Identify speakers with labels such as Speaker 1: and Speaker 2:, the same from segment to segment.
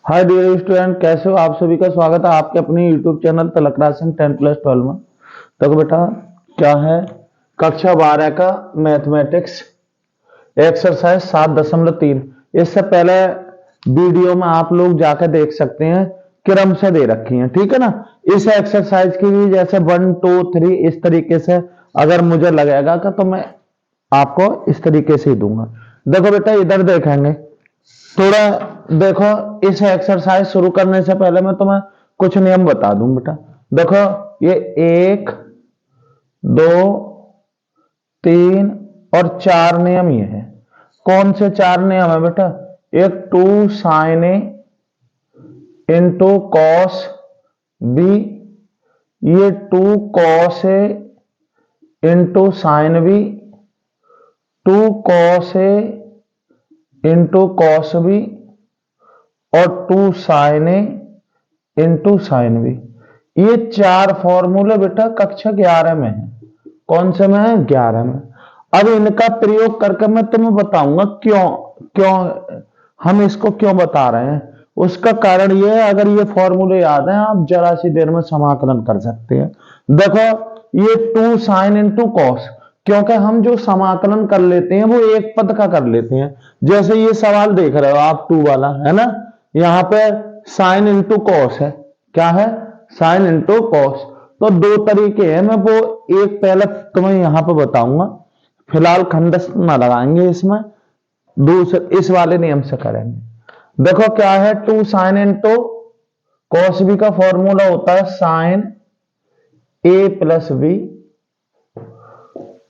Speaker 1: Hi dear student, कैसे हो आप? सभी का स्वागत है आपके अपने यूट्यूब चैनल तलकराज सिंह 10+12 में। तो बेटा क्या है, कक्षा 12 का मैथमेटिक्स एक्सरसाइज 7.3। इससे पहले वीडियो में आप लोग जाकर देख सकते हैं, क्रम से दे रखी है, ठीक है ना। इस एक्सरसाइज की भी जैसे 1 2 3 इस तरीके से अगर मुझे लगेगा तो मैं आपको इस तरीके से ही दूंगा। देखो बेटा, इधर देखेंगे थोड़ा। देखो, इस एक्सरसाइज शुरू करने से पहले मैं तुम्हें कुछ नियम बता दूं बेटा। देखो, ये 1 2 3 और 4 नियम ये है। कौन से 4 नियम है बेटा? एक 2 साइन ए इंटू कॉस बी, ये 2 cos A into sine B, 2 cos A into cos B और 2 साइन ए इंटू साइन बी। ये 4 फॉर्मूले बेटा कक्षा 11 में है। कौन से में है? 11 में। अब इनका प्रयोग करके मैं तुम्हें बताऊंगा क्यों क्यों हम इसको क्यों बता रहे हैं। उसका कारण यह है, अगर ये फॉर्मूले याद है आप जरा सी देर में समाकलन कर सकते हैं। देखो, ये 2 साइन इंटू कॉस, क्योंकि हम जो समाकलन कर लेते हैं वो एक पद का कर लेते हैं। जैसे ये सवाल देख रहे हो आप 2 वाला, है ना। यहां पे साइन इंटू कॉस है। क्या है? Sine into cos. तो 2 तरीके हैं, मैं वो एक पहले तुम्हें यहां पे बताऊंगा। फिलहाल खंडस ना लगाएंगे इसमें, दूसरे इस वाले नियम से करेंगे। देखो क्या है, 2 साइन इंटू कॉस बी का फॉर्मूला होता है साइन ए प्लस बी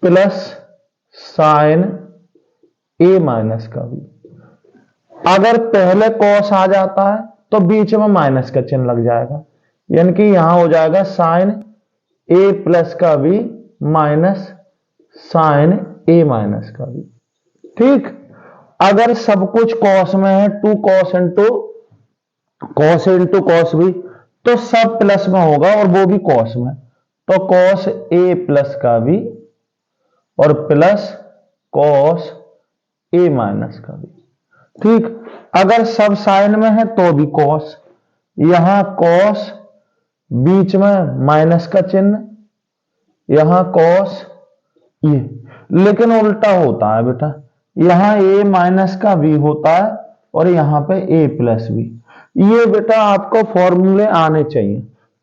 Speaker 1: प्लस साइन ए माइनस का बी। अगर पहले कॉस आ जाता है तो बीच में माइनस का चिन्ह लग जाएगा, यानी कि यहां हो जाएगा साइन ए प्लस का बी माइनस साइन ए माइनस का बी। ठीक। अगर सब कुछ कॉस में है, 2 कॉस इंटू कॉस बी, तो सब प्लस में होगा और वो भी कॉस में। तो कॉस ए प्लस का बी और प्लस कॉस ए माइनस का बी। ठीक। अगर सब साइन में है तो भी कॉस, यहां कॉस, बीच में माइनस का चिन्ह, यहां कॉस ये। लेकिन उल्टा होता है बेटा, यहां ए माइनस का बी होता है और यहां पे ए प्लस बी। ये बेटा आपको फॉर्मूले आने चाहिए,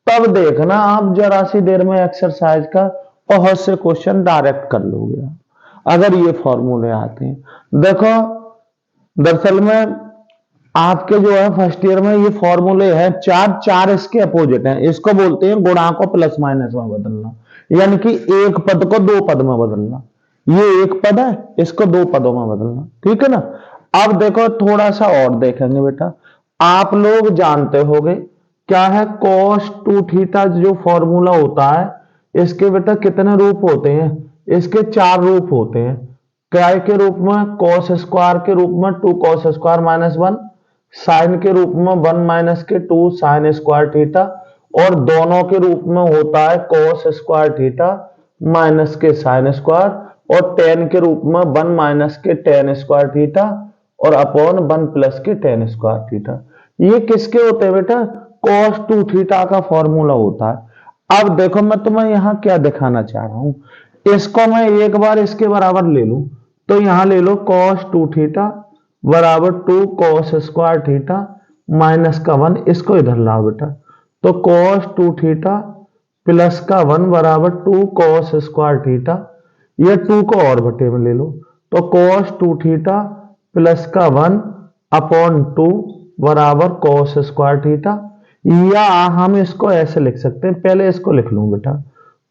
Speaker 1: तब देखना आप जरा सी देर में एक्सरसाइज का बहुत से क्वेश्चन डायरेक्ट कर लोगे अगर ये फॉर्मूले आते हैं। देखो, दरअसल में आपके जो है फर्स्ट ईयर में ये फॉर्मूले हैं 4 इसके अपोजिट हैं। इसको बोलते हैं गुणा को प्लस माइनस में बदलना, यानी कि एक पद को 2 पद में बदलना। ये एक पद है, इसको 2 पदों में बदलना, ठीक है ना। अब देखो, थोड़ा सा और देखेंगे बेटा। आप लोग जानते होंगे क्या है, cos 2 थीटा जो फॉर्मूला होता है, इसके बेटा कितने रूप होते हैं? इसके 4 रूप होते हैं। क्या के रूप में? कॉस स्क्वायर के रूप में 2 कॉस स्क्वायर माइनस 1, साइन के रूप में 1 माइनस के 2 साइन स्क्वायर थीटा, और दोनों के रूप में होता है कॉस स्क्वायर थीटा माइनस के साइन स्क्वायर, और टेन के रूप में 1 माइनस के टेन स्क्वायर थीटा और अपॉन 1 प्लस के टेन स्क्वायर थीटा। ये किसके होते हैं बेटा? cos 2 थीटा का फॉर्मूला होता है। अब देखो, मैं तुम्हें यहां क्या दिखाना चाह रहा हूं। इसको मैं एक बार इसके बराबर ले लूं, तो यहां ले लो cos 2 थीटा बराबर 2 cos स्क्वायर थीटा माइनस का 1, इसको इधर लाओ बेटा। तो cos 2 थीटा प्लस का 1 बराबर 2 cos स्क्वायर थीटा, ये 2 को और बटे में ले लो, तो cos 2 थीटा प्लस का 1 अपॉन 2 बराबर cos स्क्वायर थीटा। या हम इसको ऐसे लिख सकते हैं, पहले इसको लिख लूं बेटा,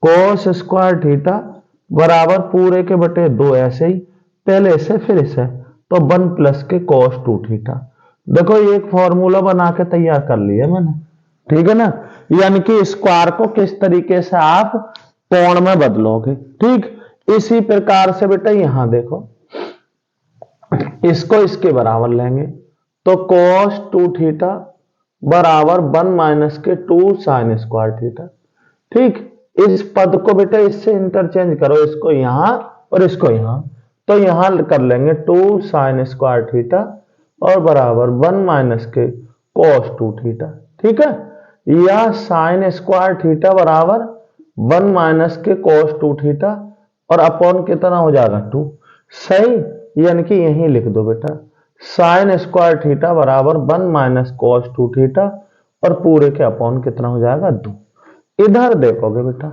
Speaker 1: cos स्क्वायर थीटा बराबर पूरे के बटे 2, ऐसे ही पहले से फिर इसे, तो 1 प्लस के cos 2 थीटा। देखो, एक फॉर्मूला बना के तैयार कर लिया मैंने, ठीक है ना। यानी कि स्क्वायर को किस तरीके से आप कोण में बदलोगे। ठीक। इसी प्रकार से बेटा यहां देखो, इसको इसके बराबर लेंगे, तो cos 2 थीटा बराबर 1 माइनस के 2 साइन स्क्वायर थीटा। ठीक। इस पद को बेटा इससे इंटरचेंज करो, इसको यहां और इसको यहां, तो यहां कर लेंगे 2 साइन स्क्वायर थीटा और बराबर 1 माइनस के कॉस 2 थीटा, ठीक है। या साइन स्क्वायर थीटा बराबर 1 माइनस के कॉस 2 थीटा और अपॉन कितना हो जाएगा 2, सही। यानी कि यही लिख दो बेटा, साइन स्क्वायर थीटा बराबर 1 माइनस कॉस 2 थीटा और पूरे के अपॉन कितना हो जाएगा 2। इधर देखोगे बेटा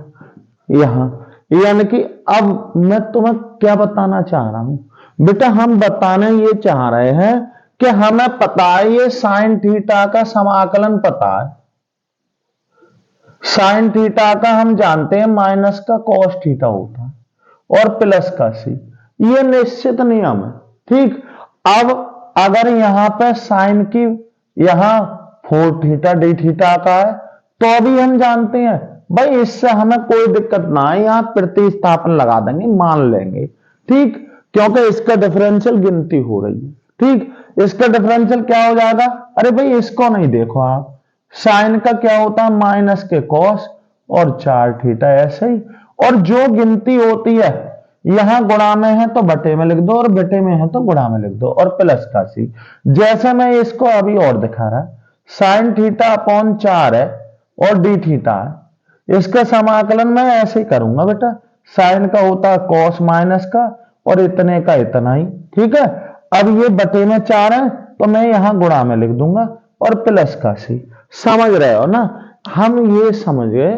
Speaker 1: यहां, यानी कि अब मैं तुम्हें क्या बताना चाह रहा हूं बेटा, हम बताने ये चाह रहे हैं कि हमें पता है ये साइन थीटा का समाकलन पता है, साइन थीटा का हम जानते हैं माइनस का कॉस थीटा होता है और प्लस का सी, ये निश्चित नियम है, ठीक। अब अगर यहां पे साइन की यहां 4 थीटा डी थीटा का है तो भी हम जानते हैं भाई, इससे हमें कोई दिक्कत ना है, यहां प्रतिस्थापन लगा देंगे, मान लेंगे, ठीक, क्योंकि इसका डिफरेंशियल गिनती हो रही है, ठीक। इसका डिफरेंशियल क्या हो जाएगा, अरे भाई इसको नहीं देखो आप, साइन का क्या होता है माइनस के कॉस और 4 थीटा ऐसे ही, और जो गिनती होती है यहां गुणा में है तो बटे में लिख दो और बटे में है तो गुणा में लिख दो और प्लस का सी, जैसे मैं इसको अभी और दिखा रहा, साइन थीटा अपॉन 4 है और डी थीटा है, इसका समाकलन मैं ऐसे ही करूंगा बेटा, साइन का होता है कॉस माइनस का और इतने का इतना ही, ठीक है। अब ये बटे में 4 है तो मैं यहां गुणा में लिख दूंगा और प्लस का सी, समझ रहे हो ना। हम ये समझ गए,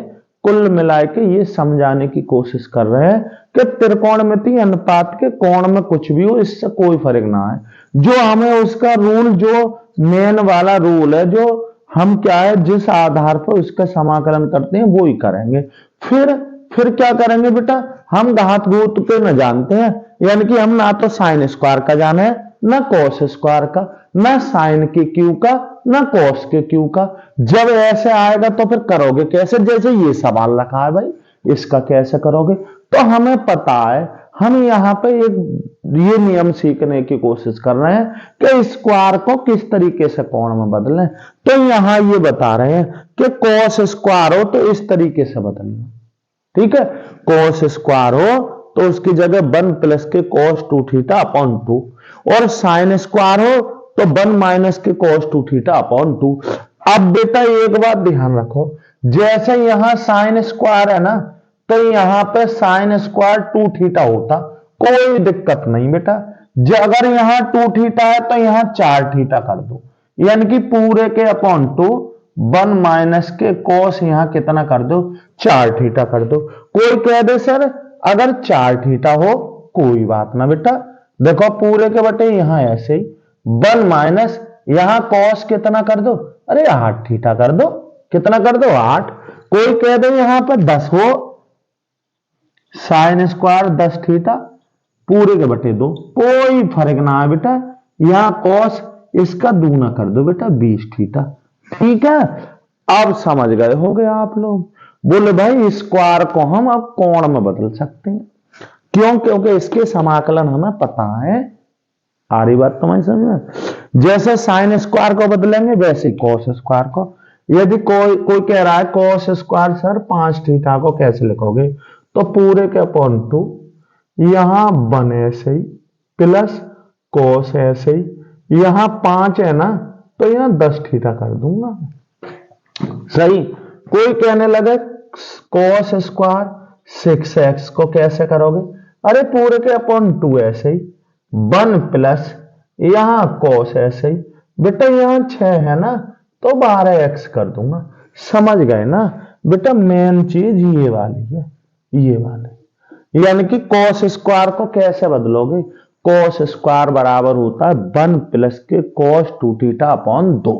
Speaker 1: कुल मिला के ये समझाने की कोशिश कर रहे हैं कि त्रिकोणमितीय अनुपात के कोण में कुछ भी हो इससे कोई फर्क ना है, जो हमें उसका रूल, जो मेन वाला रूल है, जो हम क्या है जिस आधार पर उसका समाकलन करते हैं वो ही करेंगे। फिर क्या करेंगे बेटा, हम घात भूत पे न जानते हैं, यानी कि हम ना तो साइन स्क्वायर का जाने हैं, ना कॉस स्क्वायर का, ना साइन के क्यू का, ना कॉस के क्यू का। जब ऐसे आएगा तो फिर करोगे कैसे, जैसे ये सवाल रखा है भाई, इसका कैसे करोगे। तो हमें पता है, हम यहाँ पे एक ये नियम सीखने की कोशिश कर रहे हैं कि स्क्वायर को किस तरीके से कोण में बदलें। तो यहां ये बता रहे हैं कि कॉस स्क्वायर हो तो इस तरीके से बदलना, ठीक है। कॉस स्क्वायर हो तो उसकी जगह 1 प्लस के कॉस 2 थीटा अपॉन 2, और साइन स्क्वायर हो तो 1 माइनस के कॉस 2 थीटा अपॉन 2। अब बेटा एक बात ध्यान रखो, जैसे यहां साइन स्क्वायर है ना, तो यहां पे साइन स्क्वायर 2 थीटा होता, कोई दिक्कत नहीं बेटा। अगर यहां 2 थीटा है तो यहां 4 थीटा कर दो, यानी कि पूरे के अपॉन 2, 1 माइनस के कॉस यहां कितना कर दो 4 थीटा कर दो। कोई कह दे सर अगर 4 थीटा हो, कोई बात ना बेटा, देखो पूरे के बटे यहां ऐसे ही 1 माइनस यहां कॉस कितना कर दो, अरे 8 थीटा कर दो, कितना कर दो 8। कोई कह दे यहां पर 10 हो, साइन स्क्वायर 10 थीटा पूरे के बटे 2, कोई फर्क ना है बेटा, यहां कॉस इसका दूना कर दो बेटा 20 थीटा, ठीक है। अब समझ गए होगे आप लोग। बोले भाई स्क्वायर को हम अब कोण में बदल सकते हैं, क्यों, क्योंकि इसके समाकलन हमें पता है। आ रही बात तुम्हारी समझ में, जैसे साइन स्क्वायर को बदलेंगे वैसे कॉस स्क्वायर को। यदि कोई कह रहा है कॉस स्क्वायर सर 5 थीटा को कैसे लिखोगे, तो पूरे के अपॉन 2, यहां 1 ऐसे ही प्लस कॉस ऐसे ही, यहां 5 है ना तो यहां 10 थीटा कर दूंगा, सही। कोई कहने लगे कॉस स्क्वायर 6x को कैसे करोगे, अरे पूरे के अपॉन 2 ऐसे ही, 1 प्लस यहां कॉस ऐसे ही, बेटा यहां 6 है ना तो 12x कर दूंगा, समझ गए ना बेटा। मेन चीज ये वाली है, ये वाली, यानी कि कॉस स्क्वायर को कैसे बदलोगे, कॉस स्क्वायर बराबर होता है 1 प्लस के कॉस 2 थीटा अपॉन 2,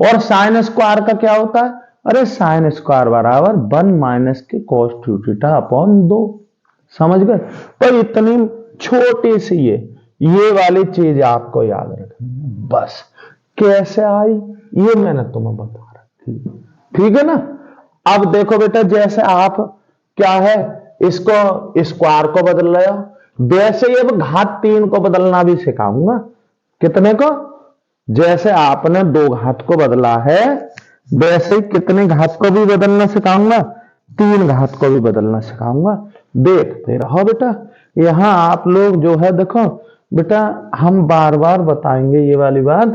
Speaker 1: और साइन स्क्वायर का क्या होता है, अरे साइन स्क्वायर बराबर 1 माइनस के कॉस 2 थीटा अपॉन 2, समझ गए। तो इतनी छोटी सी ये वाली चीज आपको याद रखनी है बस। कैसे आई ये मैंने तुम्हें बता रखी, ठीक है ना। अब देखो बेटा, जैसे आप क्या है इसको स्क्वायर को बदल रहे हो, वैसे ही अब घात 3 को बदलना भी सिखाऊंगा। कितने को, जैसे आपने 2 घात को बदला है वैसे ही कितने घात को भी बदलना सिखाऊंगा, 3 घात को भी बदलना सिखाऊंगा। देखते रहो बेटा, यहां आप लोग जो है देखो बेटा, हम बार बार बताएंगे ये वाली बात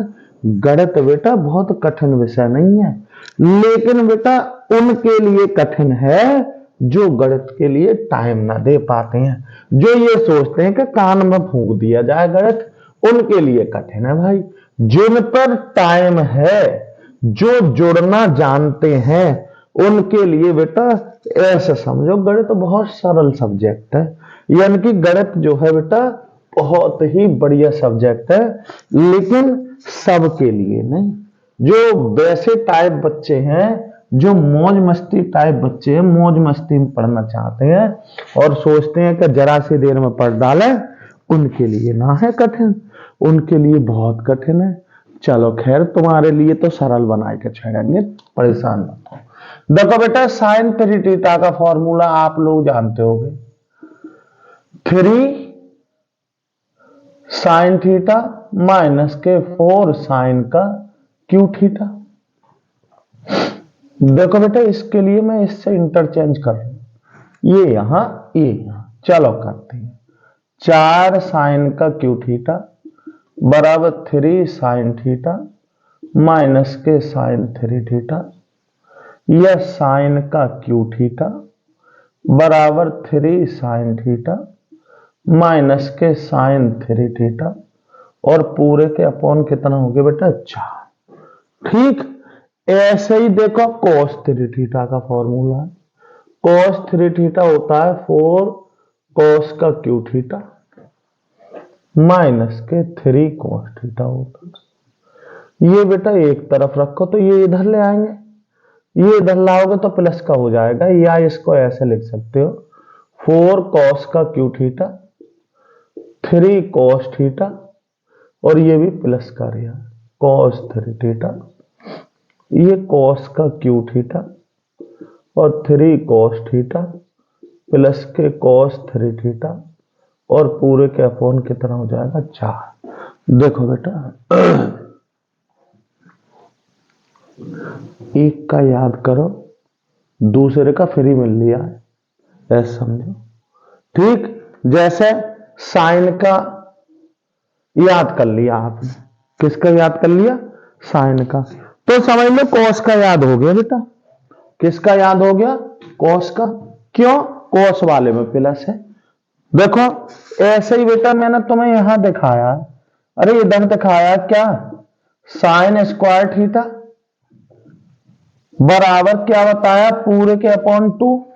Speaker 1: गणित बेटा बहुत कठिन विषय नहीं है, लेकिन बेटा उनके लिए कठिन है जो गणित के लिए टाइम ना दे पाते हैं, जो ये सोचते हैं कि कान में फूंक दिया जाए गणित, उनके लिए कठिन है भाई। जिन पर टाइम है, जो जुड़ना जानते हैं, उनके लिए बेटा ऐसे समझो गणित तो बहुत सरल सब्जेक्ट है। यानी कि गणित जो है बेटा बहुत ही बढ़िया सब्जेक्ट है, लेकिन सबके लिए नहीं। जो वैसे टाइप बच्चे हैं, जो मौज मस्ती टाइप बच्चे हैं, मौज मस्ती में पढ़ना चाहते हैं और सोचते हैं कि जरा सी देर में पढ़ डालें, उनके लिए ना है कठिन, उनके लिए बहुत कठिन है। चलो खैर, तुम्हारे लिए तो सरल बना के छोड़ेंगे, परेशान मत हो। देखो बेटा, साइन 3 थीटा का फॉर्मूला आप लोग जानते होंगे, 3 साइन थीटा माइनस के 4 साइन का क्यू थीटा। देखो बेटा, इसके लिए मैं इससे इंटरचेंज कर रहा हूं, ये यहां ये यहां। चलो करते हैं, 4 साइन का क्यू थीटा बराबर 3 साइन थीटा माइनस के साइन 3 थीटा, या साइन का क्यू थीटा बराबर 3 साइन थीटा माइनस के साइन 3 थीटा, और पूरे के अपॉन कितना हो गया बेटा 4। ठीक ऐसे ही देखो cos 3 थीटा का फॉर्मूला है, cos 3 थीटा होता है 4 cos का क्यू थीटा माइनस के 3 cos थीटा होता है। ये बेटा एक तरफ रखो तो ये इधर ले आएंगे, ये इधर लाओगे तो प्लस का हो जाएगा, या इसको ऐसे लिख सकते हो 4 cos का क्यू थीटा 3 cos थीटा, और ये भी प्लस का रहा cos 3 थीटा, ये cos का क्यू थीटा और 3 cos थीटा प्लस के cos 3 थीटा, और पूरे के अपॉन कितना हो जाएगा 4। देखो बेटा, एक का याद करो, दूसरे का फ्री मिल लिया है, ऐसा समझो। ठीक, जैसे साइन का याद कर लिया आपने, किसका याद कर लिया, साइन का, तो समझ लो कॉस का याद हो गया बेटा। किसका याद हो गया, कॉस का। क्यों, कॉस वाले में प्लस है। देखो ऐसे ही बेटा मैंने तुम्हें यहां दिखाया, अरे इधर दिखाया क्या, साइन स्क्वायर थीटा बराबर क्या बताया, पूरे के अपॉन 2,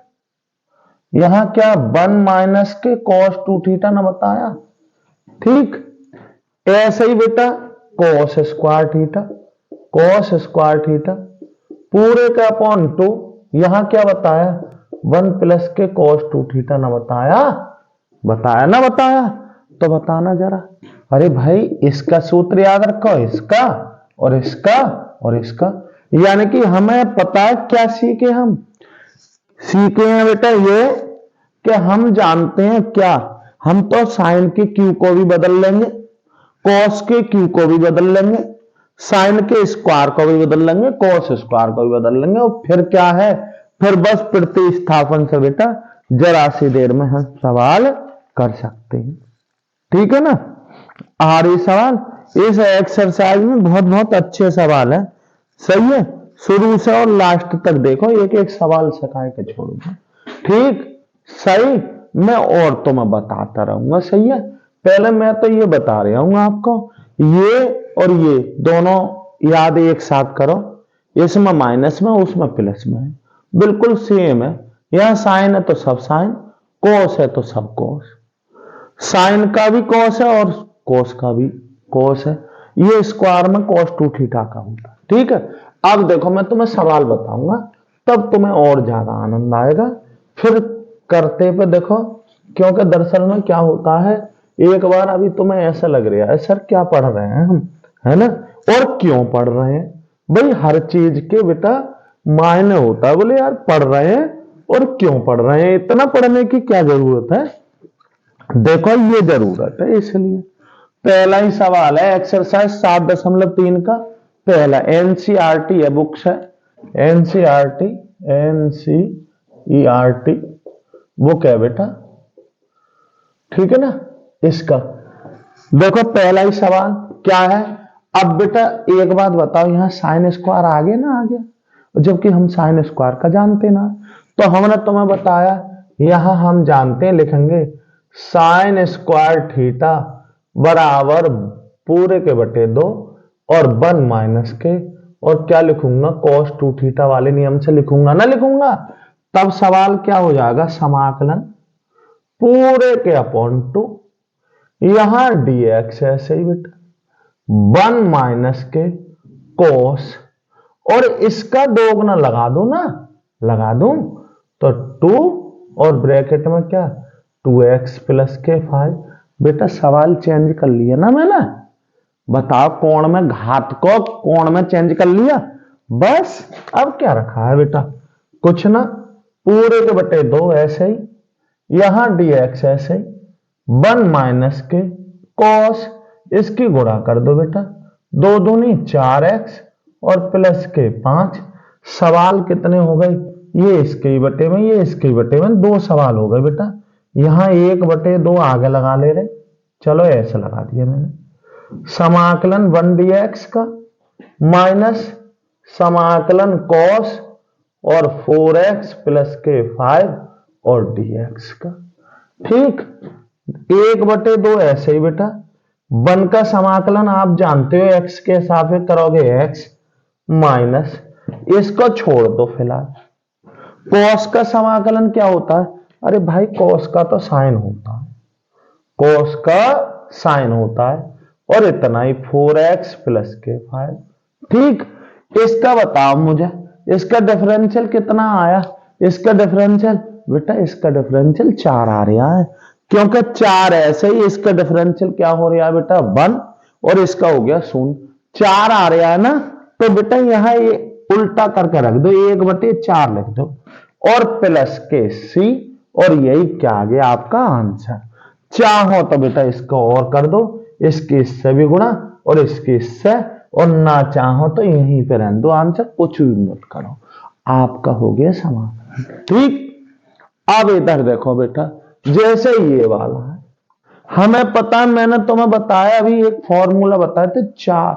Speaker 1: यहां क्या 1 माइनस के cos 2 थीटा ना बताया। ठीक ऐसे ही बेटा cos square theta, cos square theta पूरे का अपॉन 2, यहां क्या बताया 1 प्लस के cos 2 थीटा ना बताया, बताया ना बताया, तो बताना जरा। अरे भाई इसका सूत्र याद रखो, इसका और इसका और इसका, यानी कि हमें पता है क्या सीखे, हम सीखे हैं बेटा ये कि हम जानते हैं क्या, हम तो साइन के क्यू को भी बदल लेंगे, कॉस के क्यू को भी बदल लेंगे, साइन के स्क्वायर को भी बदल लेंगे, कॉस स्क्वायर को भी बदल लेंगे, और फिर क्या है, फिर बस प्रतिस्थापन से बेटा जरा सी देर में हम सवाल कर सकते हैं। ठीक है ना। और ये सवाल इस एक्सरसाइज में बहुत बहुत अच्छे सवाल है, सही है, शुरू से और लास्ट तक देखो, एक एक सवाल सिखा के छोड़ूंगा। ठीक सही, मैं और तो मैं बताता रहूंगा, सही है। पहले मैं तो ये बता रहा हूं आपको, ये और ये दोनों याद एक साथ करो, इसमें माइनस में उसमें प्लस में है, बिल्कुल सेम है। यहां साइन है तो सब साइन, कोस है तो सब कोस, साइन का भी कोस है और कोस का भी कोस है, ये स्क्वायर में cos 2 थीटा का होता है। ठीक है, अब देखो मैं तुम्हें सवाल बताऊंगा, तब तुम्हें और ज्यादा आनंद आएगा, फिर करते पे देखो, क्योंकि दरअसल में क्या होता है, एक बार अभी तुम्हें ऐसा लग रहा है सर क्या पढ़ रहे हैं हम, है ना, और क्यों पढ़ रहे हैं भाई, हर चीज के बेटा मायने होता है, बोले यार पढ़ रहे हैं और क्यों पढ़ रहे हैं, इतना पढ़ने की क्या जरूरत है। देखो ये जरूरत है, इसलिए पहला ही सवाल है एक्सरसाइज 7.3 का, पहला एनसीईआरटी है, बुक्स है एनसीईआरटी, एनसीईआरटी बुक है बेटा, ठीक है ना। इसका देखो पहला ही सवाल क्या है, अब बेटा एक बात बताओ, यहाँ साइन स्क्वायर आगे ना आ गया, जबकि हम साइन स्क्वायर का जानते ना। तो हमने तुम्हें बताया यहां हम जानते हैं, लिखेंगे साइन स्क्वायर थीटा बराबर पूरे के बटे 2 और 1 माइनस के, और क्या लिखूंगा, cos 2 थीटा वाले नियम से लिखूंगा ना, लिखूंगा। तब सवाल क्या हो जाएगा, समाकलन पूरे के अपॉन 2, यहां dx ऐसे ही बेटा 1 माइनस के cos, और इसका दोगुना लगा दो ना, लगा दूं तो 2 और ब्रैकेट में क्या 2x प्लस के 5। बेटा सवाल चेंज कर लिया ना मैंने, बताओ कोण में घात को कोण में चेंज कर लिया बस। अब क्या रखा है बेटा, कुछ ना, पूरे के बटे 2 ऐसे ही, यहां dx ऐसे ही 1 माइनस के cos, इसकी गुणा कर दो बेटा, 2 दूनी 4x और प्लस के 5। सवाल कितने हो गए, ये इसके ही बटे में, ये इसके ही बटे में, 2 सवाल हो गए बेटा। यहां 1 बटे 2 आगे लगा ले रहे, चलो ऐसे लगा दिया मैंने, समाकलन 1 dx का माइनस समाकलन cos और 4x प्लस के 5 और dx का। ठीक, 1 बटे 2 ऐसे ही बेटा, 1 का समाकलन आप जानते हो x के सापेक्ष करोगे x माइनस, इसको छोड़ दो फिलहाल। cos का समाकलन क्या होता है, अरे भाई cos का तो साइन होता है, cos का साइन होता है, और इतना ही 4x प्लस के 5। ठीक, इसका बताओ मुझे, इसका डिफरेंशियल कितना आया, इसका डिफरेंशियल बेटा, इसका डिफरेंशियल 4 आ रहा है, क्योंकि 4 ऐसे ही, इसका डिफरेंशियल क्या हो रहा है बेटा 1, और इसका हो गया 0, 4 आ रहा है ना। तो बेटा यहां ये उल्टा करके रख दो, 1 बटे 4 लिख दो, और प्लस के c, और यही क्या आ गया आपका आंसर। चाहो तो बेटा इसको और कर दो, इसके इससे भी गुणा और इसके इससे, और ना चाहो तो यहीं पे रहने दो, आंसर कुछ भी मत करो, आपका हो गया समाधान। ठीक, अब इधर देखो बेटा, जैसे ये वाला है, हमें पता है, मैंने तुम्हें बताया अभी एक फॉर्मूला बताए थे, 4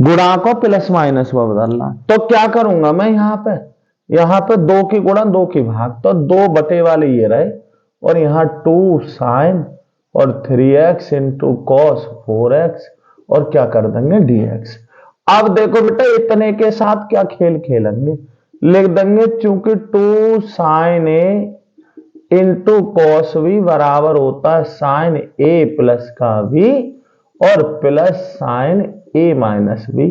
Speaker 1: गुणा को प्लस माइनस में बदलना। तो क्या करूंगा मैं, यहां पे 2 की गुणा 2 की भाग, तो 2 बटे वाले ये रहे, और यहां 2 साइन और 3x इंटू कॉस 4x, और क्या कर देंगे dx। अब देखो बेटा इतने के साथ क्या खेल खेलेंगे, लिख देंगे चूंकि 2 साइन ए इंटू कॉस v बराबर होता है साइन ए प्लस का v और प्लस साइन ए माइनस v।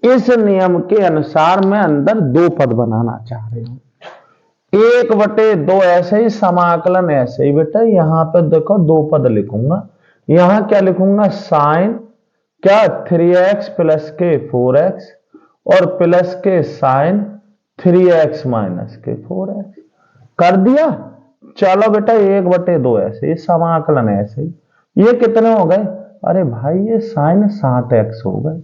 Speaker 1: इस नियम के अनुसार मैं अंदर 2 पद बनाना चाह रही हूं, 1 बटे 2 ऐसे ही, समाकलन ऐसे ही बेटा, यहां पे देखो 2 पद लिखूंगा, यहां क्या लिखूंगा, साइन क्या 3x प्लस के 4x और प्लस के साइन 3x माइनस के 4x कर दिया। चलो बेटा 1 बटे 2 ऐसे ही, समाकलन ऐसे ही, ये कितने हो गए, अरे भाई ये साइन 7x हो गए,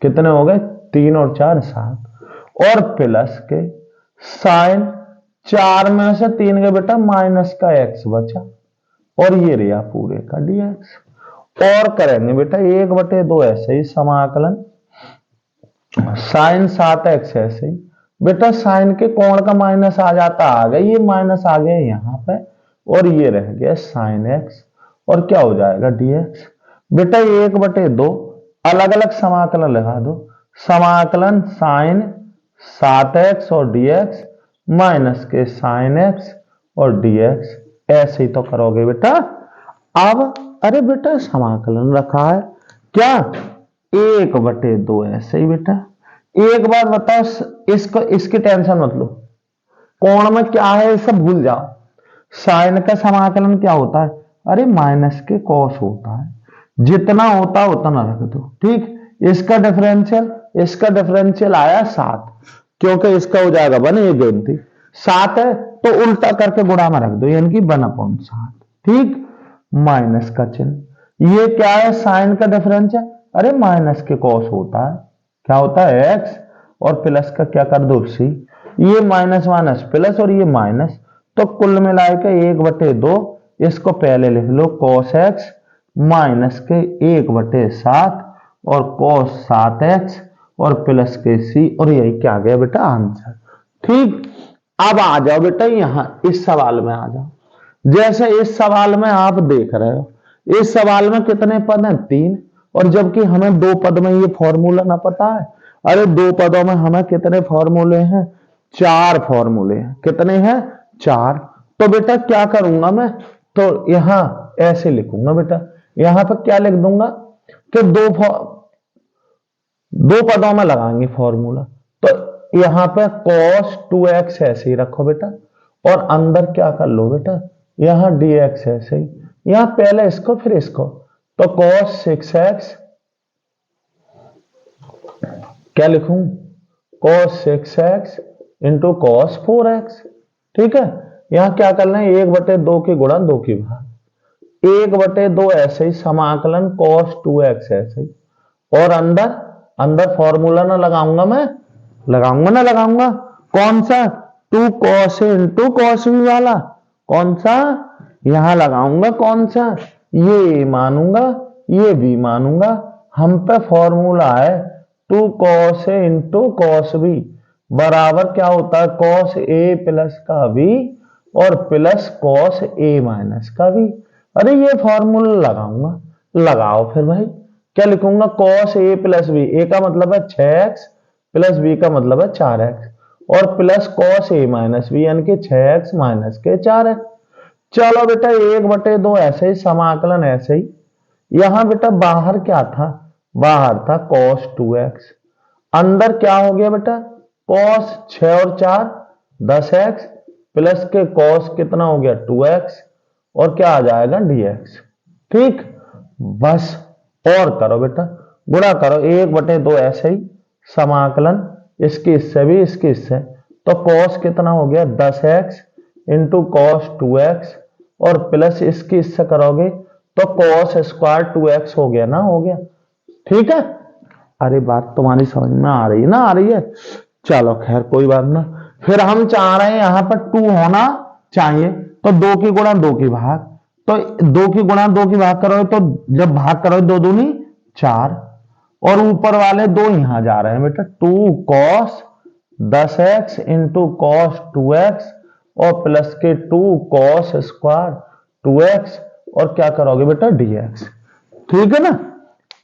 Speaker 1: कितने हो गए 3 और 4 7, और प्लस के साइन 4 में से 3 के बेटा माइनस का x बचा, और ये रहा पूरे का dx। और करेंगे बेटा 1 बटे 2 ऐसे ही, समाकलन साइन 7x ऐसे ही, बेटा साइन के कोण का माइनस आ जाता, आ गया ये माइनस आ गया यहां पे, और ये रह गया साइन x, और क्या हो जाएगा dx। बेटा 1 बटे 2 अलग अलग समाकलन लगा दो, समाकलन साइन 7x और dx माइनस के साइन x और dx, ऐसे ही तो करोगे बेटा। अब अरे बेटा समाकलन रखा है क्या, 1 बटे 2 ऐसे ही बेटा। एक बात बताओ, इसको इसकी टेंशन मत लो, कोण में क्या है सब भूल जाओ, साइन का समाकलन क्या होता है, अरे माइनस के कॉस होता है, जितना होता है उतना रख दो। ठीक, इसका डिफरेंशियल आया 7, क्योंकि इसका हो जाएगा 1, ये गिनती 7 है, तो उल्टा करके गुणा में रख दो, यानी कि 1/7। ठीक, माइनस का चिन्ह, ये क्या है साइन का डिफरेंशियल, अरे माइनस के कॉस होता है, क्या होता है x, और प्लस का क्या कर दो c, ये माइनस माइनस प्लस और ये माइनस, तो कुल मिलाकर 1 बटे 2, इसको पहले लिख लो cos x माइनस के 1/7 और cos 7x और प्लस के c, और यही क्या आ गया बेटा आंसर। ठीक, अब आ जाओ बेटा यहां इस सवाल में आ जाओ। जैसे इस सवाल में आप देख रहे हो, इस सवाल में कितने पद हैं 3, और जबकि हमें 2 पद में ये फॉर्मूला ना पता है। अरे 2 पदों में हमें कितने फॉर्मूले हैं, 4 फॉर्मूले हैं। कितने हैं, 4। तो बेटा क्या करूंगा मैं, तो यहां ऐसे लिखूंगा बेटा, यहां पर क्या लिख दूंगा कि दो पदों में लगाएंगे फॉर्मूला। तो यहां पे cos 2x ऐसे ही रखो बेटा, और अंदर क्या कर लो बेटा, यहां dx ऐसे ही, यहां पहले इसको फिर इसको, तो cos 6x क्या लिखूं, cos 6x into cos 4x। ठीक है, यहां क्या करना है, 1/2 की गुणा 2 की भाग, 1/2 ऐसे ही, समाकलन cos 2x ऐसे ही, और अंदर अंदर फॉर्मूला ना लगाऊंगा मैं, लगाऊंगा ना लगाऊंगा, कौन सा, 2 cos a into cos b वाला, कौन सा, यहां लगाऊंगा कौन सा, ये मानूंगा, ये भी मानूंगा। हम पे फॉर्मूला है 2 cos a into cos b बराबर क्या होता है, cos a प्लस का b और प्लस cos a माइनस का b। अरे ये फॉर्मूला लगाऊंगा, लगाओ फिर भाई, क्या लिखूंगा, cos a plus b, a का मतलब है 6x प्लस b का मतलब है 4x, और plus cos a minus b यानी कि 6x माइनस के 4x। चलो बेटा 1/2 ऐसे ही, समाकलन ऐसे ही। यहां बेटा बाहर क्या था, बाहर था cos 2x, अंदर क्या हो गया बेटा, cos 6 और 4 10x प्लस के cos कितना हो गया 2x, और क्या आ जाएगा dx। ठीक, बस और करो बेटा, गुणा करो 1/2 ऐसे ही, समाकलन इसके इससे भी इसके इससे, तो cos कितना हो गया 10x इंटू cos 2x, और प्लस इसके इससे करोगे तो cos स्क्वायर 2x हो गया ना, हो गया। ठीक है, अरे बात तुम्हारी समझ में आ रही है ना, आ रही है, चलो खैर कोई बात ना। फिर हम चाह रहे हैं यहां पर 2 होना चाहिए, तो 2 की गुणा 2 की भाग, तो 2 की गुणा 2 की भाग करोगे तो जब भाग करोगे 2 दूनी 4, और ऊपर वाले 2 यहां जा रहे हैं बेटा, 2 cos 10x into cos 2x और प्लस के 2 cos स्क्वायर 2x, और क्या करोगे बेटा dx। ठीक है ना,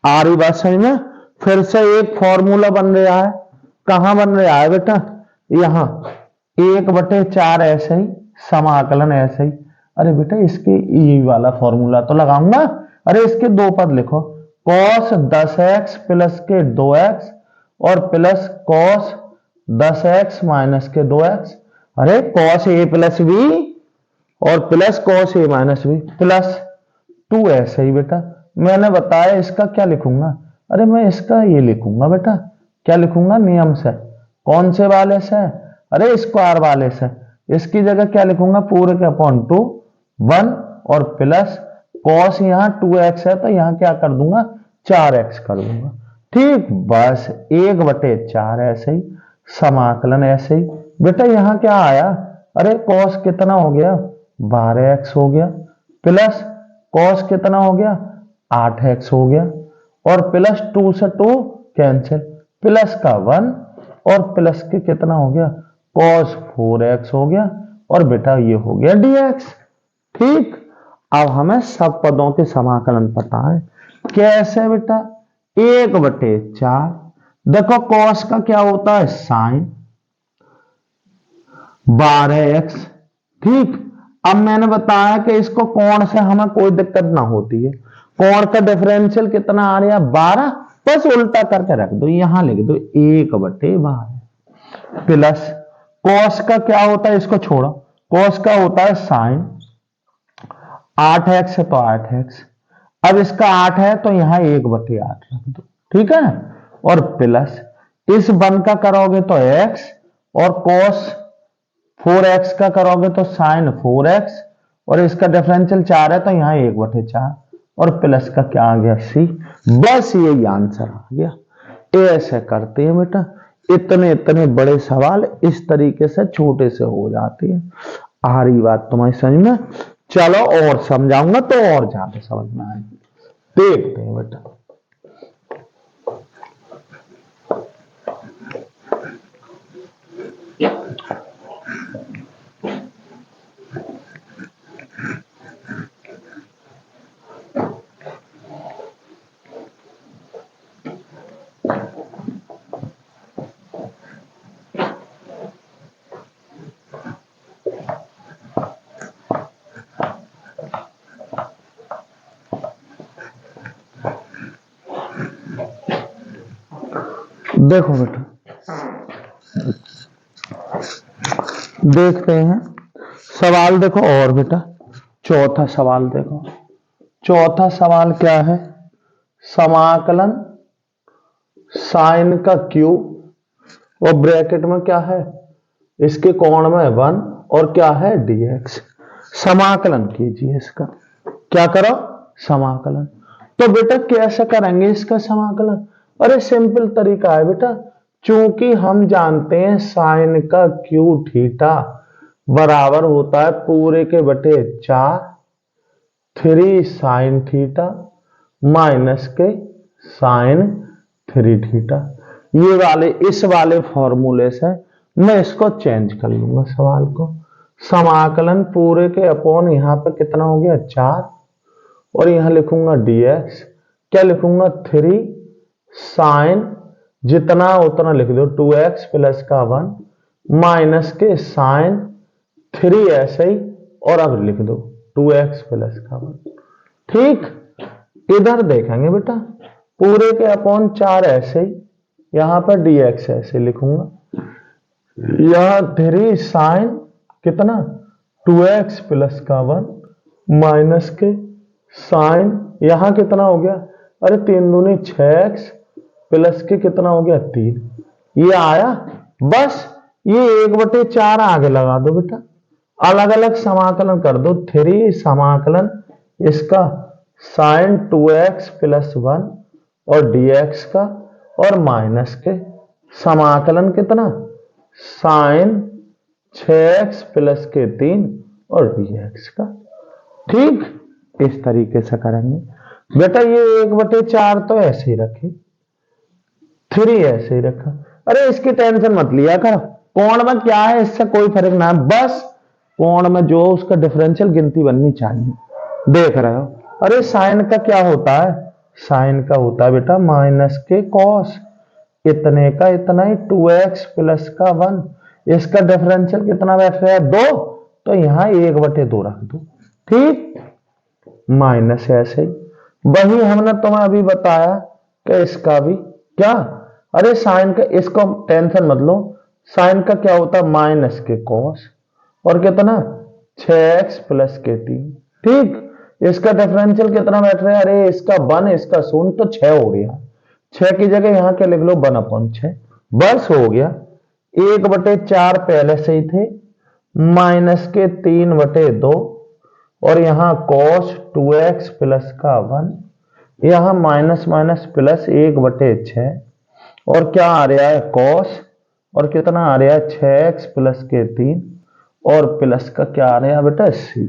Speaker 1: आ रही बात समझ में। फिर से एक फॉर्मूला बन रहा है, कहां बन रहा है बेटा, यहां 1/4 ऐसे ही, समाकलन ऐसे ही। अरे बेटा इसके ये वाला फॉर्मूला तो लगाऊंगा, अरे इसके 2 पद लिखो, cos 10x प्लस के 2x और प्लस cos 10x माइनस के 2x। अरे cos a प्लस b और plus cos a minus b plus 2 ऐसे ही बेटा। मैंने बताया इसका क्या लिखूंगा, अरे मैं इसका ये लिखूंगा बेटा, क्या लिखूंगा, नियम से, कौन से वाले से, अरे स्क्वायर वाले से। इसकी जगह क्या लिखूंगा, पूरे के अपॉन 2 1 और प्लस cos यहां 2x है तो यहां क्या कर दूंगा 4x कर दूंगा। ठीक, बस 1/4 ऐसे ही, समाकलन ऐसे ही। बेटा यहां क्या आया, अरे cos कितना हो गया 12x हो गया, प्लस cos कितना हो गया 8x हो गया, और प्लस 2 से 2 कैंसिल, प्लस का 1 और प्लस के कितना हो गया cos 4x हो गया, और बेटा ये हो गया dx। ठीक, अब हमें सब पदों के समाकलन पता है, कैसे बेटा, 1/4, देखो cos का क्या होता है साइन 12x। ठीक, अब मैंने बताया कि इसको कोण से हमें कोई दिक्कत ना होती है, कोण का डिफरेंशियल कितना आ रहा है 12, बस उल्टा करके रख दो, यहां लिख दो 1/12 प्लस cos का क्या होता है, इसको छोड़ो, cos का होता है साइन 8x है तो 8x, अब इसका 8 है तो यहां 1/8 रख दो। ठीक है, और प्लस इस 1 का करोगे तो x, और cos 4x का करोगे तो साइन 4x, और इसका डिफरेंशियल 4 है तो यहां 1/4, और प्लस का क्या आ गया c। बस यही आंसर आ गया। ऐसे करते हैं बेटा, इतने इतने बड़े सवाल इस तरीके से छोटे से हो जाते हैं। आ रही बात तुम्हारी समझ में, चलो और समझाऊंगा तो और ज्यादा समझ में आएगी, देखते हैं बेटा। देखो बेटा, देखते हैं सवाल। देखो और बेटा चौथा सवाल देखो। चौथा सवाल क्या है? समाकलन साइन का क्यूब और ब्रैकेट में क्या है, इसके कोण में 1 और क्या है dx। समाकलन कीजिए इसका। क्या करो? समाकलन। तो बेटा कैसे करेंगे इसका समाकलन? अरे सिंपल तरीका है बेटा, चूंकि हम जानते हैं साइन का क्यू थीटा बराबर होता है पूरे के बटे 4 3 साइन थीटा माइनस के साइन 3 थीटा। ये वाले इस वाले फॉर्मूले से मैं इसको चेंज कर लूंगा सवाल को। समाकलन पूरे के अपॉन यहां पे कितना हो गया 4 और यहां लिखूंगा dx। क्या लिखूंगा 3 साइन जितना उतना लिख दो 2x प्लस का 1 माइनस के साइन 3 ऐसे ही और अब लिख दो 2x प्लस का 1। ठीक, इधर देखेंगे बेटा पूरे के अपॉन 4 ऐसे ही, यहां पर dx ऐसे लिखूंगा। यहां 3 साइन कितना 2x प्लस का 1 माइनस के साइन यहां कितना हो गया, अरे 3 दूनी 6x प्लस के कितना हो गया 3। ये आया। बस ये 1/4 आगे लगा दो बेटा, अलग अलग समाकलन कर दो। 3 समाकलन इसका साइन 2x प्लस 1 और dx का और माइनस के समाकलन कितना साइन 6x प्लस के 3 और dx का। ठीक, इस तरीके से करेंगे बेटा। ये 1/4 तो ऐसे ही रखे, 3 ऐसे ही रखा। अरे इसकी टेंशन मत लिया करो, कोण में क्या है इससे कोई फर्क ना है, बस कोण में जो उसका डिफरेंशियल गिनती बननी चाहिए। देख रहे हो? अरे साइन का क्या होता है? साइन का होता है बेटा माइनस के कॉस, इतने का इतना ही 2x प्लस का 1। इसका डिफरेंशियल कितना बैठ रहा है 2, तो यहां 1/2 रख दो। ठीक, माइनस ऐसे ही वही हमने तुम्हें अभी बताया कि इसका भी क्या, अरे साइन का इसको टेंशन मत लो, साइन का क्या होता है माइनस के कॉस और कितना 6x प्लस के 3। ठीक, इसका डिफरेंशियल कितना बैठ रहा है, अरे इसका 1 इसका 0 तो 6 हो गया। 6 की जगह यहां क्या लिख लो 1/6, बस हो गया। 1/4 पहले से ही थे माइनस के 3/2 और यहां cos 2x प्लस का 1, यहां माइनस माइनस प्लस 1/6 और क्या आ रहा है cos और कितना आ रहा है 6x प्लस के 3 और प्लस का क्या आ रहा है बेटा c।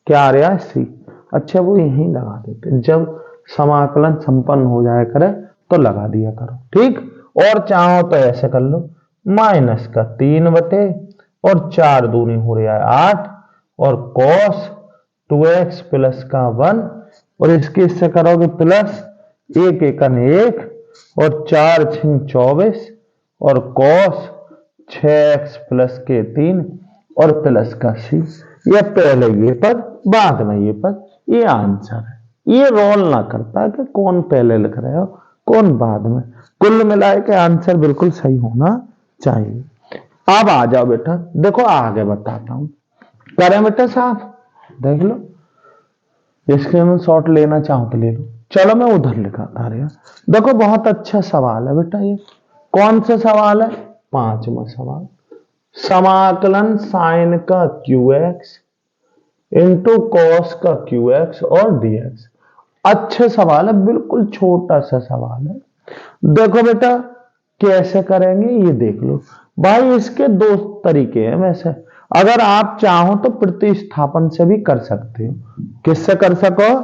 Speaker 1: क्या आ रहा है c। अच्छा वो यहीं लगा देते, जब समाकलन संपन्न हो जाए करे तो लगा दिया करो। ठीक, और चाहो तो ऐसे कर लो माइनस का 3 बटे और 4 दूनी हो रहा है 8 और cos 2x प्लस का 1 और इसके इससे करोगे प्लस 1 एकन 1 और 4 छिन 24 और cos 6x प्लस के 3 और प्लस का c। ये पहले ये पद बाद में ये पद, ये आंसर है। ये रोल ना करता कि कौन पहले लिख रहे हो कौन बाद में, कुल मिलाए के आंसर बिल्कुल सही होना चाहिए। अब आ जाओ बेटा, देखो आगे बताता हूं, करें बेटा साफ, देख लो। इसके में शॉर्ट लेना चाहो तो ले लो, चलो मैं उधर लिखाता रहा। देखो बहुत अच्छा सवाल है बेटा ये। कौन सा सवाल है? 5वां सवाल। समाकलन साइन का qx इंटू कॉस का qx और dx। अच्छा सवाल है, बिल्कुल छोटा सा सवाल है। देखो बेटा कैसे करेंगे ये देख लो भाई। इसके 2 तरीके हैं वैसे, अगर आप चाहो तो प्रतिस्थापन से भी कर सकते हो। किससे कर सको?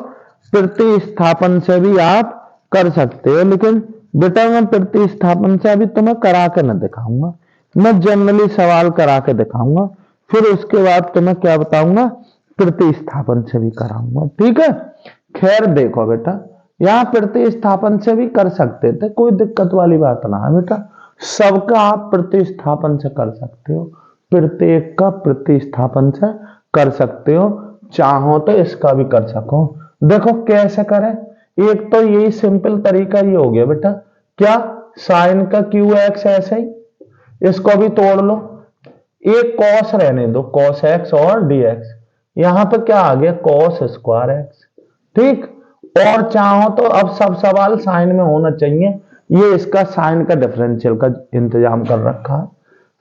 Speaker 1: प्रतिस्थापन से भी आप कर सकते हो, लेकिन बेटा मैं प्रतिस्थापन से अभी तुम्हें करा के न दिखाऊंगा, मैं जनरली सवाल करा के दिखाऊंगा, फिर उसके बाद तुम्हें क्या बताऊंगा प्रतिस्थापन से भी कराऊंगा। ठीक है, खैर देखो बेटा यहां प्रतिस्थापन से भी कर सकते थे, कोई दिक्कत वाली बात ना है बेटा। सबका आप प्रतिस्थापन से कर सकते हो, प्रत्येक का प्रतिस्थापन से कर सकते हो, चाहो तो इसका भी कर सको। देखो कैसे करें, एक तो यही सिंपल तरीका ये हो गया बेटा, क्या साइन का क्यू एक्स ऐसे ही, इसको भी तोड़ लो, एक कॉस रहने दो, कॉस एक्स और डीएक्स, यहां पर क्या आ गया कॉस स्क्वायर एक्स। ठीक, और चाहो तो अब सब सवाल साइन में होना चाहिए, ये इसका साइन का डिफरेंशियल का इंतजाम कर रखा है,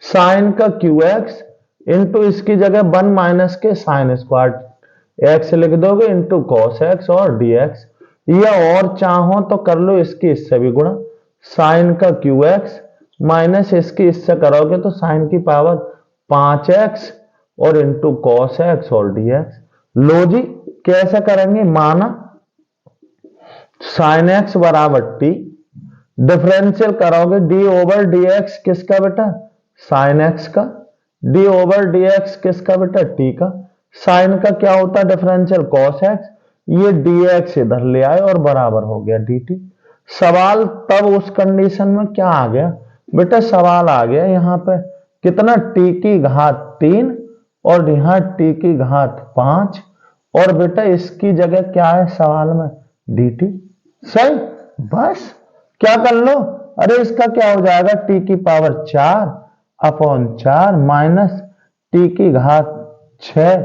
Speaker 1: साइन का क्यू एक्स इंटू इसकी जगह 1 माइनस के साइन स्क्वायर एक्स लिख दोगे इंटू कॉस एक्स और डीएक्स, या और चाहो तो कर लो इसकी इससे भी गुणा, साइन का क्यू एक्स माइनस इसकी इससे करोगे तो साइन की पावर 5x और इंटू कॉस एक्स और डीएक्स। लो जी कैसे करेंगे, माना साइन एक्स बराबर टी, डिफरेंशियल करोगे डी ओवर डी एक्स किसका बेटा, साइन एक्स का, डी ओवर डी एक्स किसका बेटा, टी का, साइन का क्या होता है डिफरेंशियल कॉस एक्स, ये डी एक्स इधर ले आए और बराबर हो गया डी टी। सवाल तब उस कंडीशन में क्या आ गया बेटा, सवाल आ गया यहां पे कितना, टी की घात 3 और यहां टी की घात 5, और बेटा इसकी जगह क्या है सवाल में, डी टी। सही, बस क्या कर लो, अरे इसका क्या हो जाएगा, टी की पावर 4 अपॉन 4 माइनस टी की घात 6,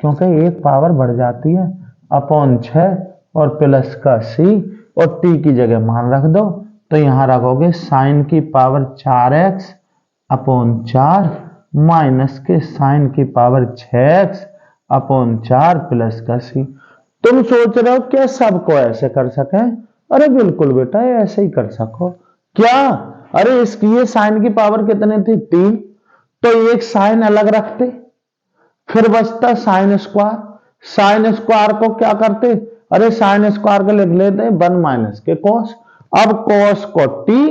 Speaker 1: क्योंकि एक पावर बढ़ जाती है, अपॉन 6 और प्लस का सी, और टी की जगह मान रख दो, तो यहां रखोगे साइन की पावर 4x अपॉन 4 माइनस के साइन की पावर 6x अपॉन 4 प्लस का सी। तुम सोच रहे हो क्या सबको ऐसे कर सके, अरे बिल्कुल बेटा ऐसे ही कर सको, क्या, अरे इसकी ये साइन की पावर कितने थी 3, तो एक साइन अलग रखते, फिर बचता साइन स्क्वायर, साइन स्क्वायर को क्या करते, अरे साइन स्क्वायर को लिख लेते 1 माइनस के कॉस, अब कॉस को टी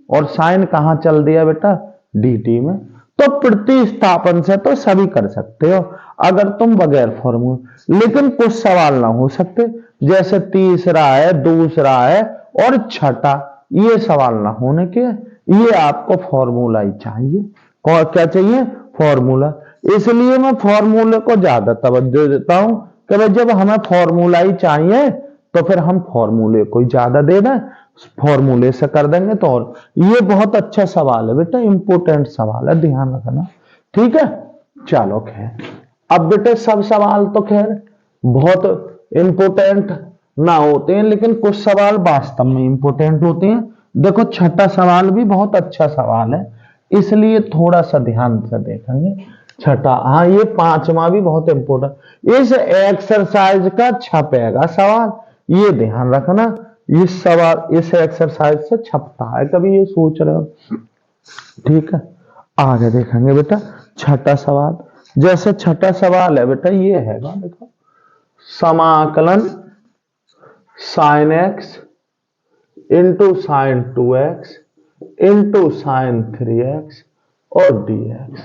Speaker 1: और साइन कहां चल दिया बेटा डी टी में, तो प्रतिस्थापन से तो सभी कर सकते हो अगर तुम बगैर फॉर्मूले, लेकिन कुछ सवाल ना हो सकते, जैसे तीसरा है, दूसरा है और छठा, ये सवाल ना होने के, ये आपको फॉर्मूला ही चाहिए, क्या चाहिए फॉर्मूला, इसलिए मैं फॉर्मूले को ज्यादा तवज्जो देता हूं कि भाई जब हमें फॉर्मूला ही चाहिए तो फिर हम फॉर्मूले को ज्यादा दे दें, फॉर्मूले से कर देंगे तो। और ये बहुत अच्छा सवाल है बेटा, इंपोर्टेंट सवाल है, ध्यान रखना, ठीक है। चलो खैर, अब बेटे सब सवाल तो खैर बहुत इंपोर्टेंट ना होते हैं, लेकिन कुछ सवाल वास्तव में इंपोर्टेंट होते हैं। देखो छठा सवाल भी बहुत अच्छा सवाल है, इसलिए थोड़ा सा ध्यान से देखेंगे छठा, हाँ ये पांचवा भी बहुत इंपोर्टेंट, इस एक्सरसाइज का छपेगा सवाल, ये ध्यान रखना, इस सवाल इस एक्सरसाइज से छपता है, कभी ये सोच रहे हो, ठीक है। आगे देखेंगे बेटा छठा सवाल, जैसे छठा सवाल है बेटा ये है, देखो समाकलन sine x into sine 2x into sine 3x और dx,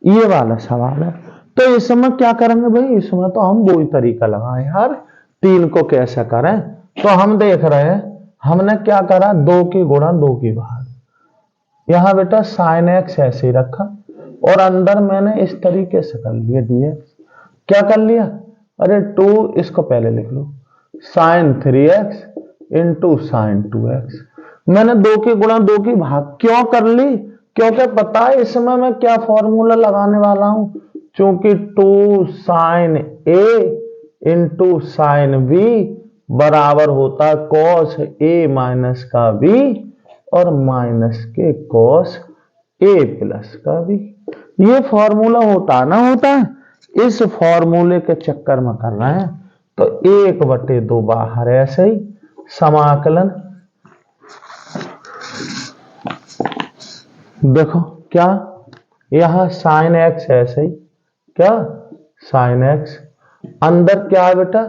Speaker 1: ये वाला सवाल है। तो इसमें क्या करेंगे भाई, इसमें तो हम वही तरीका लगाए यार, 3 को कैसे करें, तो हम देख रहे हैं हमने क्या करा, 2 की गुणा 2 की भाग, यहां बेटा साइन एक्स ऐसे ही रखा और अंदर मैंने इस तरीके से कर लिया dx, क्या कर लिया, अरे 2 इसको पहले लिख लो, sign 3x into sine 2x, मैंने 2 की गुणा 2 की भाग क्यों कर ली, क्योंकि पता है इसमें मैं क्या फॉर्मूला लगाने वाला हूं, चूंकि 2 sine a into sine b बराबर होता है कॉस a माइनस का b और माइनस के कॉस a प्लस का b, ये फॉर्मूला होता ना होता है, इस फॉर्मूले के चक्कर में कर रहे हैं, तो 1/2 बाहर ऐसे ही, समाकलन देखो क्या, यहां साइन एक्स ऐसे ही, क्या साइन एक्स, अंदर क्या है बेटा,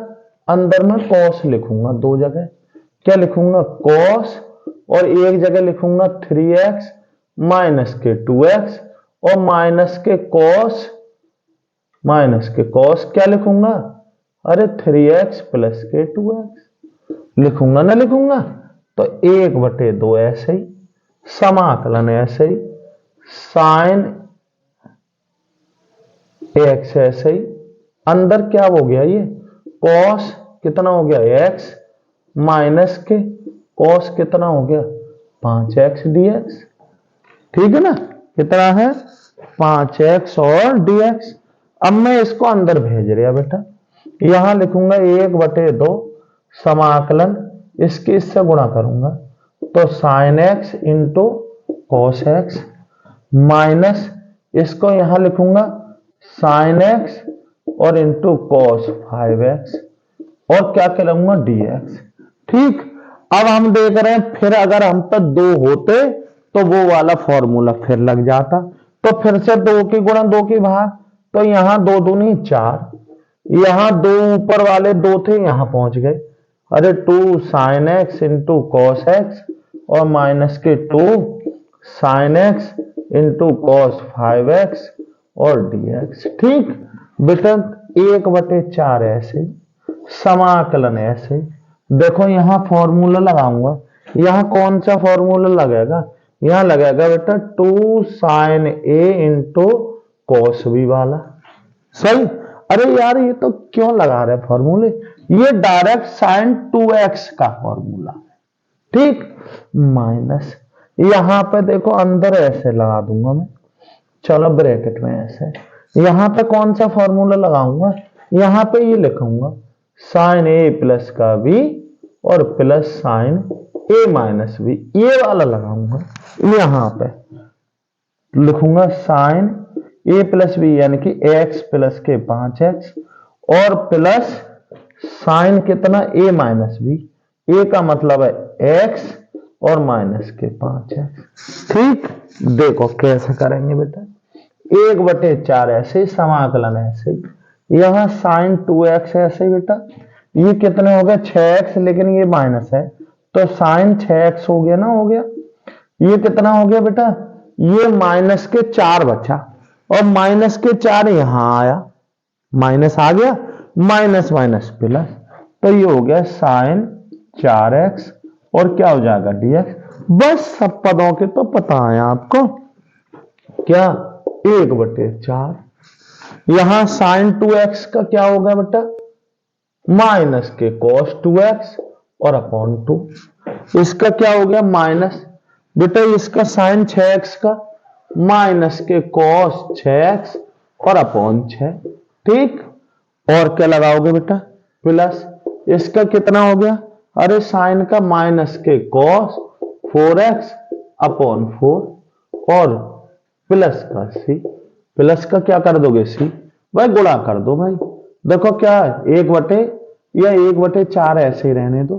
Speaker 1: अंदर में कॉस लिखूंगा 2 जगह, क्या लिखूंगा कॉस, और एक जगह लिखूंगा 3x माइनस के 2x और माइनस के कॉस क्या लिखूंगा, अरे 3x प्लस के 2x लिखूंगा ना लिखूंगा, तो 1/2 ऐसे ही, समाकलन ऐसे ही, साइन एक्स ऐसे ही, अंदर क्या हो गया ये कॉस कितना हो गया x माइनस के कॉस कितना हो गया 5x dx। ठीक है ना, कितना है 5x और dx। अब मैं इसको अंदर भेज रहा बेटा, यहां लिखूंगा 1/2 समाकलन इसके इससे गुणा करूंगा तो sin x into cos x minus इसको यहां लिखूंगा sin x और इंटू कॉस 5x और क्या करूंगा dx। ठीक, अब हम देख रहे हैं फिर अगर हम पर 2 होते तो वो वाला फॉर्मूला फिर लग जाता। तो फिर से 2 की गुणा 2 की भाग, तो यहां 2 दूनी 4, यहां 2 ऊपर वाले 2 थे यहां पहुंच गए। अरे 2 sin x into cos x और माइनस के 2 sin x into cos 5x और dx। ठीक बेटा 1/4 ऐसे समाकलन ऐसे। देखो यहां फॉर्मूला लगाऊंगा, यहां कौन सा फॉर्मूला लगेगा, यहां लगेगा बेटा 2 sin a into cos b वाला। सही, अरे यार ये तो क्यों लगा रहे फॉर्मूले, ये डायरेक्ट sin 2x का फॉर्मूला है। ठीक, माइनस यहां पे देखो अंदर ऐसे लगा दूंगा मैं, चलो ब्रैकेट में ऐसे, यहां पे कौन सा फॉर्मूला लगाऊंगा, यहां पे ये लिखूंगा sin a प्लस का b और plus sin a minus b, ये वाला लगाऊंगा। यहां पे लिखूंगा sin a प्लस b यानी कि x प्लस के 5x और प्लस sin कितना a माइनस b, a का मतलब है x और माइनस के 5x। ठीक, देखो कैसे करेंगे बेटा, 1/4 ऐसे समाकलन ऐसे, यहां sin 2x ऐसे बेटा, ये कितने हो गए 6x लेकिन ये माइनस है तो sin 6x हो गया ना, हो गया। ये कितना हो गया बेटा, ये माइनस के 4 बचा और माइनस के 4 यहां आया, माइनस आ गया, माइनस माइनस प्लस, तो ये हो गया sin 4x और क्या हो जाएगा dx। बस सब पदों के तो पता है आपको, क्या 1/4। यहां sin 2x का क्या होगा बेटा, माइनस के cos 2x और अपॉन 2। इसका क्या हो गया माइनस, बेटा इसका sin 6x का माइनस के cos 6x और अपॉन 6। ठीक, और क्या लगाओगे बेटा प्लस, इसका कितना हो गया, अरे sin का माइनस के cos 4x अपॉन 4 और प्लस का c, प्लस का क्या कर दोगे c, भाई गुणा कर दो भाई। देखो क्या है 1/4 ऐसे ही रहने दो,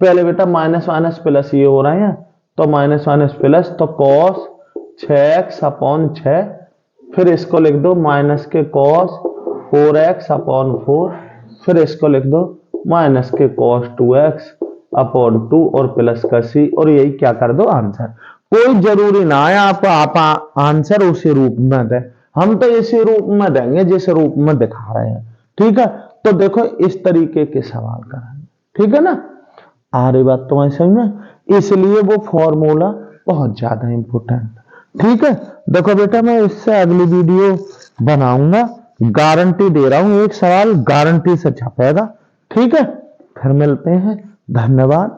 Speaker 1: पहले बेटा माइनस माइनस प्लस ये हो रहे हैं तो माइनस माइनस प्लस, तो cos 6x अपॉन 6, फिर इसको लिख दो माइनस के cos 4x अपॉन 4, फिर इसको लिख दो माइनस के cos 2x अपॉन 2 और प्लस का c, और यही क्या कर दो आंसर। कोई जरूरी ना है आपको आप आंसर उसी रूप में दे, हम तो इसी रूप में देंगे जिस रूप में दिखा रहे हैं। ठीक है, तो देखो इस तरीके के सवाल कराएंगे। ठीक है ना, आ रही बात तुम्हारी समझ में, इसलिए वो फॉर्मूला बहुत ज्यादा इंपॉर्टेंट। ठीक है, देखो बेटा मैं इससे अगली वीडियो बनाऊंगा, गारंटी दे रहा हूं, एक सवाल गारंटी से छपेगा। ठीक है, फिर मिलते हैं, धन्यवाद।